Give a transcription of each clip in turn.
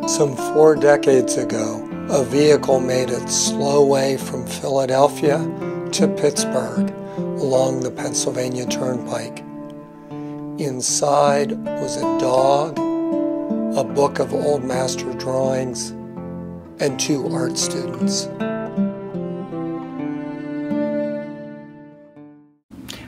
Some 4 decades ago, a vehicle made its slow way from Philadelphia to Pittsburgh along the Pennsylvania Turnpike. Inside was a dog, a book of old master drawings, and 2 art students.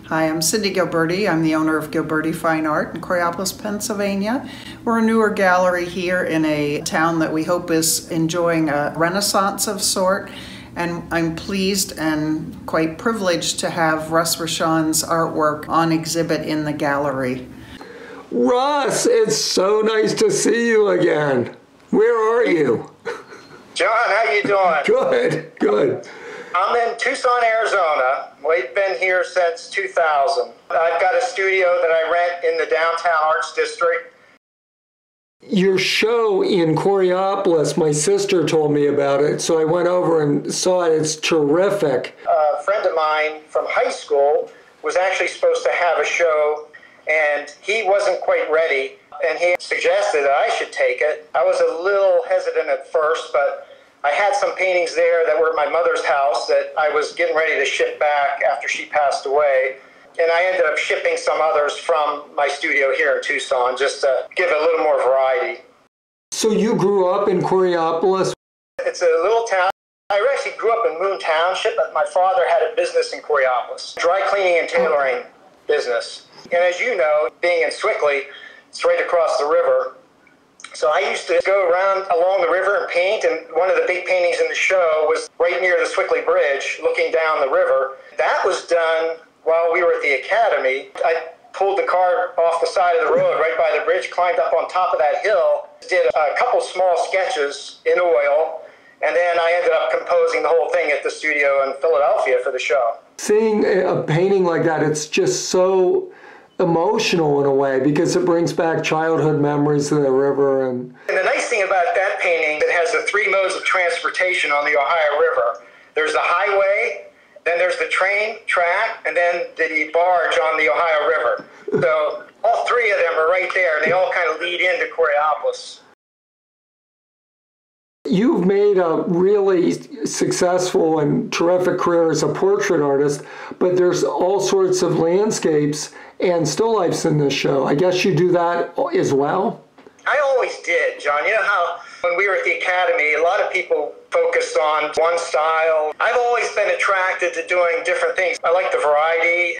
Hi, I'm Cindy Gilberti. I'm the owner of Gilberti Fine Art in Coraopolis, Pennsylvania. We're a newer gallery here in a town that we hope is enjoying a renaissance of sort. And I'm pleased and quite privileged to have Russ Recchion's artwork on exhibit in the gallery. Russ, it's so nice to see you again. Where are you? John, how you doing? Good, good. I'm in Tucson, Arizona. We've been here since 2000. I've got a studio that I rent in the downtown arts district. Your show in Coraopolis, my sister told me about it, so I went over and saw it. It's terrific. A friend of mine from high school was actually supposed to have a show, and he wasn't quite ready, and he suggested that I should take it. I was a little hesitant at first, but I had some paintings there that were at my mother's house that I was getting ready to ship back after she passed away. And I ended up shipping some others from my studio here in Tucson just to give it a little more variety. So you grew up in Coraopolis? It's a little town. I actually grew up in Moon Township, but my father had a business in Coraopolis, dry cleaning and tailoring business. And as you know, being in Swickley, it's right across the river. So I used to go around along the river and paint, and one of the big paintings in the show was right near the Swickley Bridge, looking down the river. That was done while we were at the academy. I pulled the car off the side of the road right by the bridge, climbed up on top of that hill, did a couple small sketches in oil, and then I ended up composing the whole thing at the studio in Philadelphia for the show. Seeing a painting like that, it's just so emotional in a way because it brings back childhood memories of the river. And the nice thing about that painting, it has the 3 modes of transportation on the Ohio River. There's the highway, then there's the train track, and then the barge on the Ohio River. So all 3 of them are right there, and they all kind of lead into Coraopolis. You've made a really successful and terrific career as a portrait artist, but there's all sorts of landscapes and still lifes in this show. I guess you do that as well? I always did, John. You know how when we were at the academy, a lot of people focused on one style. I've always been attracted to doing different things. I like the variety.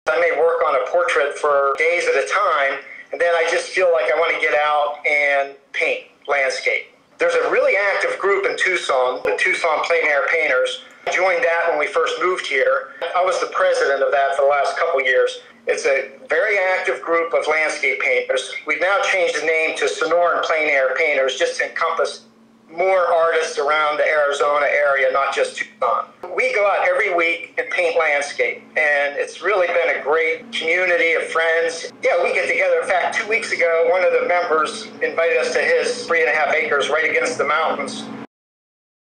I may work on a portrait for days at a time, and then I just feel like I want to get out and paint landscape. There's a really active group in Tucson, the Tucson Plein Air Painters. I joined that when we first moved here. I was the president of that for the last couple years. It's a very active group of landscape painters. We've now changed the name to Sonoran Plein Air Painters just to encompass more artists around the Arizona area, not just Tucson. We go out every week and paint landscape, and it's really been a great community of friends. Yeah, we get together. In fact, 2 weeks ago, one of the members invited us to his 3.5 acres right against the mountains.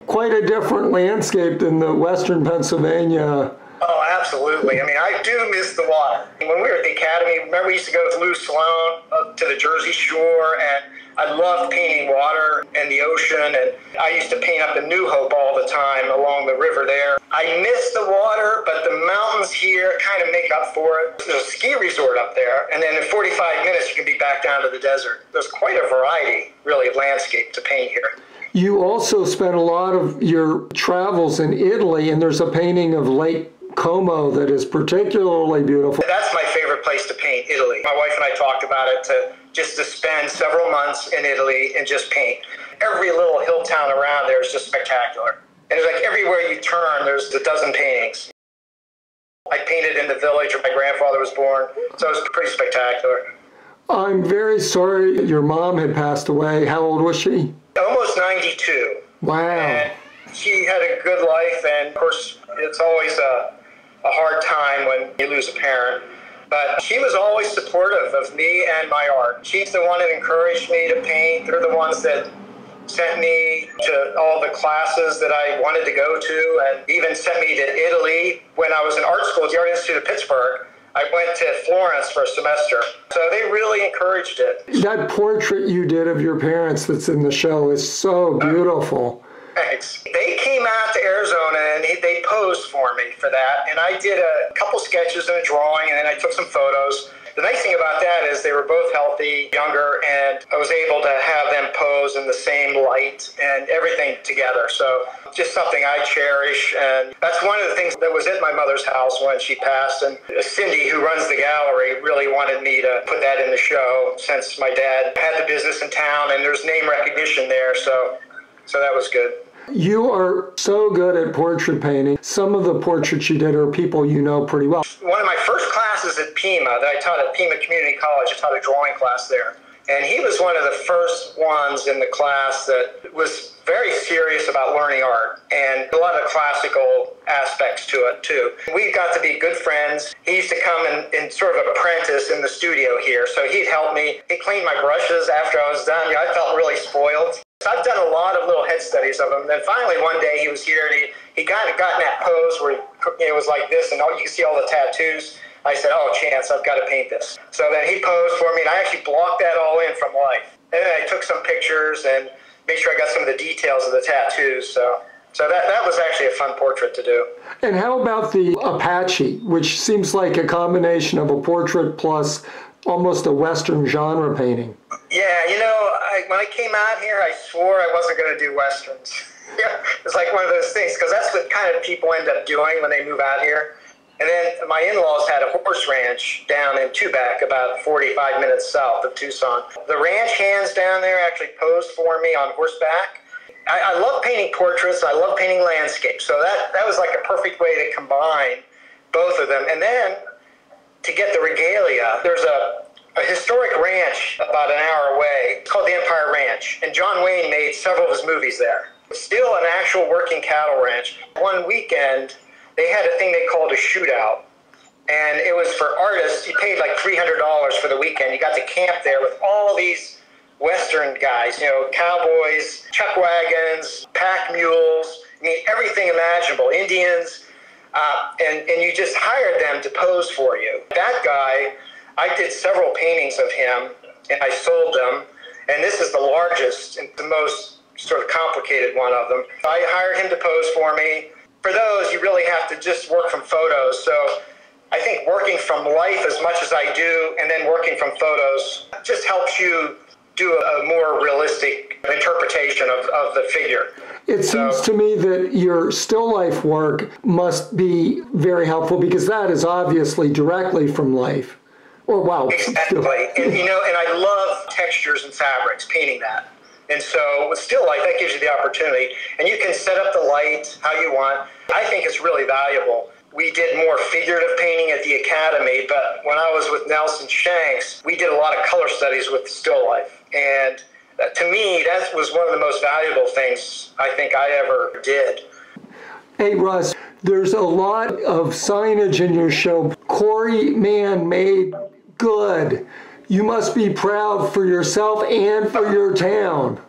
Quite a different landscape than the western Pennsylvania. Oh, absolutely. I mean, I do miss the water. When we were at the academy, remember we used to go with Lou Sloan up to the Jersey Shore, and I loved painting water and the ocean, and I used to paint up in New Hope all the time along the river there. I miss the water, but the mountains here kind of make up for it. There's a ski resort up there, and then in 45 minutes you can be back down to the desert. There's quite a variety, really, of landscape to paint here. You also spent a lot of your travels in Italy, and there's a painting of Lake Como that is particularly beautiful. That's my favorite place to paint, Italy. My wife and I talked about it to spend several months in Italy and just paint. Every little hill town around there is just spectacular. And it's like everywhere you turn, there's a dozen paintings. I painted in the village where my grandfather was born, so it was pretty spectacular. I'm very sorry your mom had passed away. How old was she? Almost 92. Wow. And she had a good life, and of course, it's always a hard time when you lose a parent. But she was always supportive of me and my art. She's the one that encouraged me to paint. They're the ones that sent me to all the classes that I wanted to go to, and even sent me to Italy. When I was in art school at the Art Institute of Pittsburgh, I went to Florence for a semester. So they really encouraged it. That portrait you did of your parents that's in the show is so beautiful. Thanks. They came out to Arizona and they posed for me for that. And I did a couple sketches and a drawing, and then I took some photos. The nice thing about that is they were both healthy, younger, and I was able to have them pose in the same light and everything together. So just something I cherish. And that's one of the things that was at my mother's house when she passed. And Cindy, who runs the gallery, really wanted me to put that in the show since my dad had the business in town and there's name recognition there. So that was good. You are so good at portrait painting. Some of the portraits you did are people you know pretty well. One of my first classes at Pima that I taught at Pima Community College, I taught a drawing class there. And he was one of the first ones in the class that was very serious about learning art and a lot of classical aspects to it too. We got to be good friends. He used to come and sort of apprentice in the studio here. So he'd help me. He cleaned my brushes after I was done. I felt really spoiled. So I've done a lot of little head studies of him. Then finally one day he was here and he kind of got in that pose where it was like this and you can see all the tattoos. I said, oh, Chance, I've got to paint this. So then he posed for me and I actually blocked that all in from life. And then I took some pictures and made sure I got some of the details of the tattoos. So that was actually a fun portrait to do. And how about the Apache, which seems like a combination of a portrait plus almost a Western genre painting? Yeah, when I came out here, I swore I wasn't going to do Westerns. It's like one of those things, because that's what kind of people end up doing when they move out here. And then my in-laws had a horse ranch down in Tubac, about 45 minutes south of Tucson. The ranch hands down there actually posed for me on horseback. I love painting portraits. I love painting landscapes. So that was like a perfect way to combine both of them. And then to get the regalia, there's a historic ranch about an hour away. It's called the Empire Ranch. And John Wayne made several of his movies there. Still an actual working cattle ranch. One weekend, they had a thing they called a shootout. And it was for artists. You paid like $300 for the weekend. You got to camp there with all these Western guys, cowboys, chuck wagons, pack mules, everything imaginable, Indians. And you just hired them to pose for you. That guy, I did several paintings of him, and I sold them. And this is the largest and the most sort of complicated one of them. I hired him to pose for me. For those, you really have to just work from photos. So I think working from life as much as I do, and then working from photos, just helps you do a more realistic interpretation of the figure. It seems to me that your still life work must be very helpful, because that is obviously directly from life. Or wow. Exactly. And I love textures and fabrics, painting that. And so with still life, that gives you the opportunity. And you can set up the light how you want. I think it's really valuable. We did more figurative painting at the Academy, but when I was with Nelson Shanks, we did a lot of color studies with still life. And to me, that was one of the most valuable things I think I ever did. Hey, Russ, there's a lot of signage in your show. Corey, man, made good. You must be proud for yourself and for your town.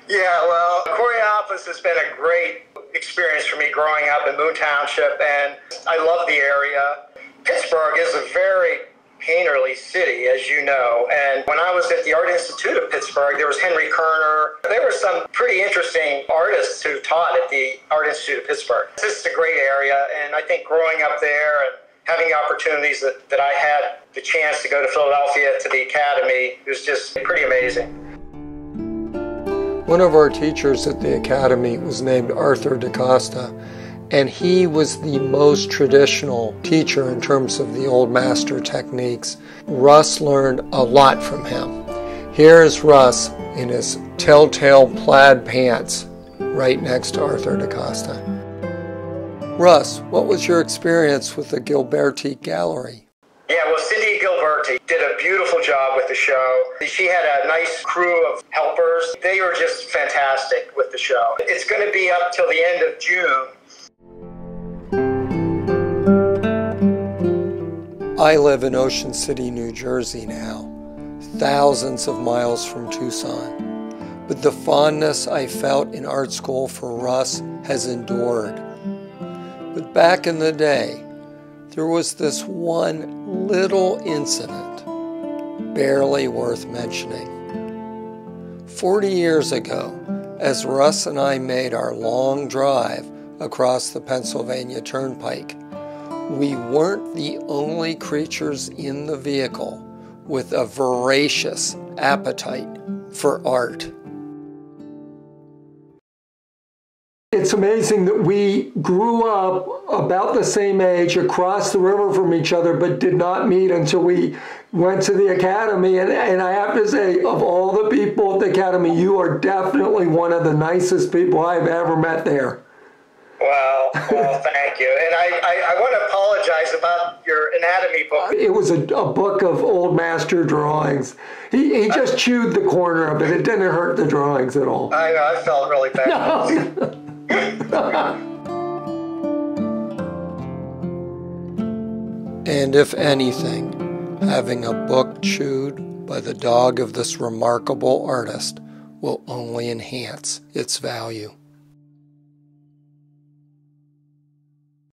Yeah, well, Coraopolis has been a great experience for me growing up in Moon Township, and I love the area. Pittsburgh is a very painterly city, as you know, and when I was at the Art Institute of Pittsburgh, there was Henry Kerner. There were some pretty interesting artists who taught at the Art Institute of Pittsburgh. This is a great area, and I think growing up there and having the opportunities that I had the chance to go to Philadelphia to the Academy, it was just pretty amazing. One of our teachers at the Academy was named Arthur DaCosta, and he was the most traditional teacher in terms of the old master techniques. Russ learned a lot from him. Here's Russ in his telltale plaid pants right next to Arthur DaCosta. Russ, what was your experience with the Gilberti Gallery? Yeah, well, Cindy Gilberti did a beautiful job with the show. She had a nice crew of helpers. They were just fantastic with the show. It's going to be up till the end of June. I live in Ocean City, New Jersey now, thousands of miles from Tucson. But the fondness I felt in art school for Russ has endured. But back in the day, there was this one little incident, barely worth mentioning. 40 years ago, as Russ and I made our long drive across the Pennsylvania Turnpike, we weren't the only creatures in the vehicle with a voracious appetite for art. It's amazing that we grew up about the same age across the river from each other, but did not meet until we went to the academy. And I have to say, of all the people at the academy, you are definitely one of the nicest people I've ever met there. Well, thank you. And I want to apologize about your anatomy book. It was a book of old master drawings. He just chewed the corner of it. It didn't hurt the drawings at all. I know, I felt really bad. No. And if anything, having a book chewed by the dog of this remarkable artist will only enhance its value.